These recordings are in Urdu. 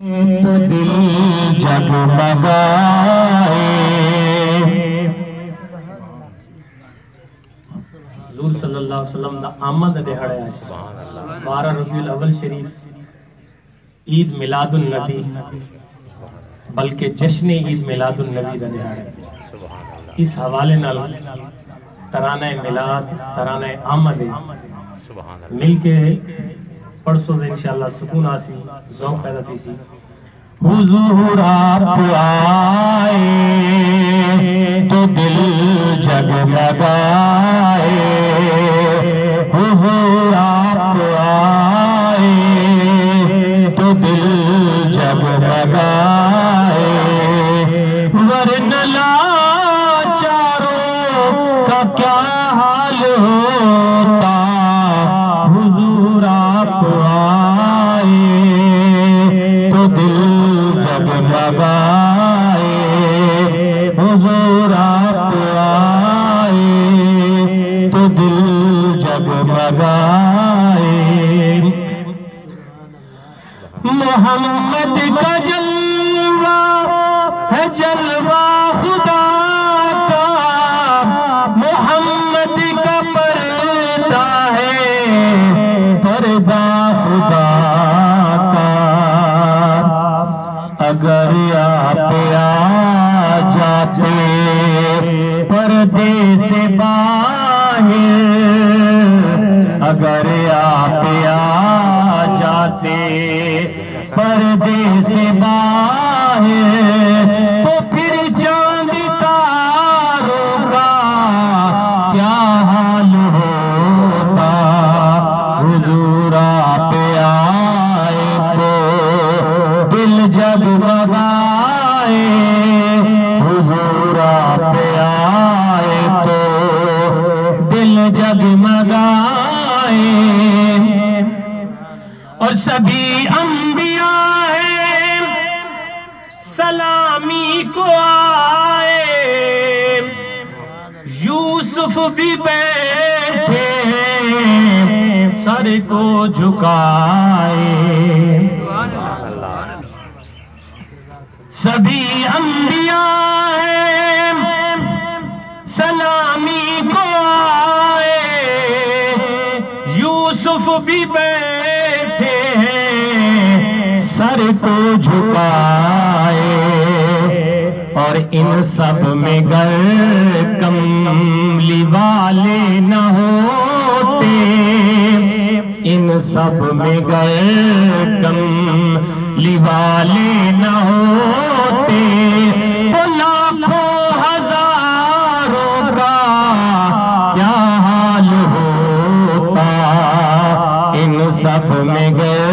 تو دل جگمگائے۔ حضور صلی اللہ علیہ وسلم دا آمد دہاڑا ہے 12 ربیع الاول شریف، عید میلاد النبی، بلکہ جشن عید میلاد النبی دا دہاڑا ہے۔ اس حوالے نال ترانہ میلاد، ترانہ آمد مل کے پرسوں سے انشاءاللہ سکون آسی، ذوق پیدا تھی سی۔ حضور آپ آئے تو دل جگمگائے، حضور آپ آئے تو دل جگمگائے، ورنہ لاچاروں کا کیا حال ہوتا، حضور آپ آئے تو دل جگمگائے، حضور آپ آئے تو دل جگمگائے۔ محمد کا جلوہ ہے جلوہ خدا کا، محمد کا پردہ ہے پردہ خدا کا، اگر آپ آ جاتے پردے سے باہر، اگر آپ آ جاتے پردے سے باہر، تو پھر چاند تاروں کا کیا حال ہوتا، حضور آپ آئے تو دل جگمگائے، حضور آپ آئے تو دل جگمگائے۔ اور سبھی انبیاء ہیں سلامی کو آئے، یوسف بھی بیٹھے سر کو جھکائے، سبھی انبیاء ہیں سلامی کو آئے، یوسف بھی بیٹھے سر کو جھکائے، اور ان سب میں گر کملی والے نہ ہوتے، ان سب میں گر کملی والے نہ ہوتے، تو لاکھوں ہزاروں کا کیا حال ہوتا، ان سب میں گر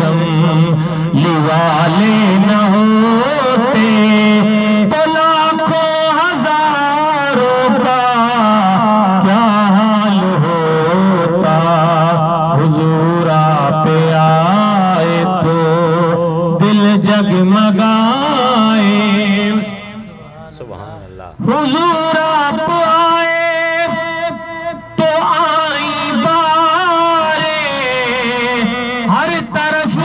کملی والے نہ ہوتے، تو لاکھوں ہزاروں کا کیا حال ہوتا، حضور آپ آئے تو دل جگمگائے، حضور آپ آئے تو آئی باریں، ہر طرف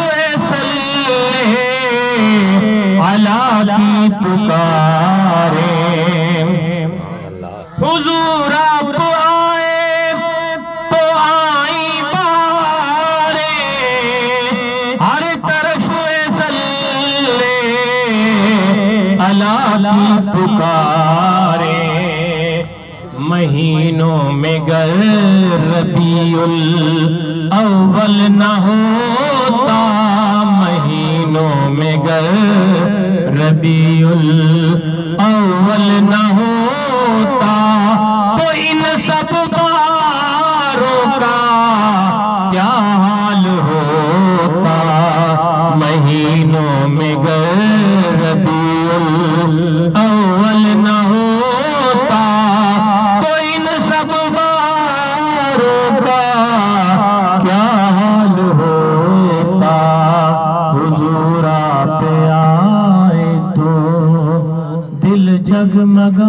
علا کی پکاریں، حضور آپ آئے تو آئی باریں، ہر طرف علا کی پکاریں، مہینوں میں گر ربیع الاول نہ ہوتا، مہینوں میں گر ربیع الاول نہ ہوتا، تو ان سب باروں کا کیا حال ہوتا، مہینوں میں گر ربیع الاول نہ ہوتا، تو ان سب باروں کا کیا حال ہوتا، حضور آپ آئے تو دل جگمگا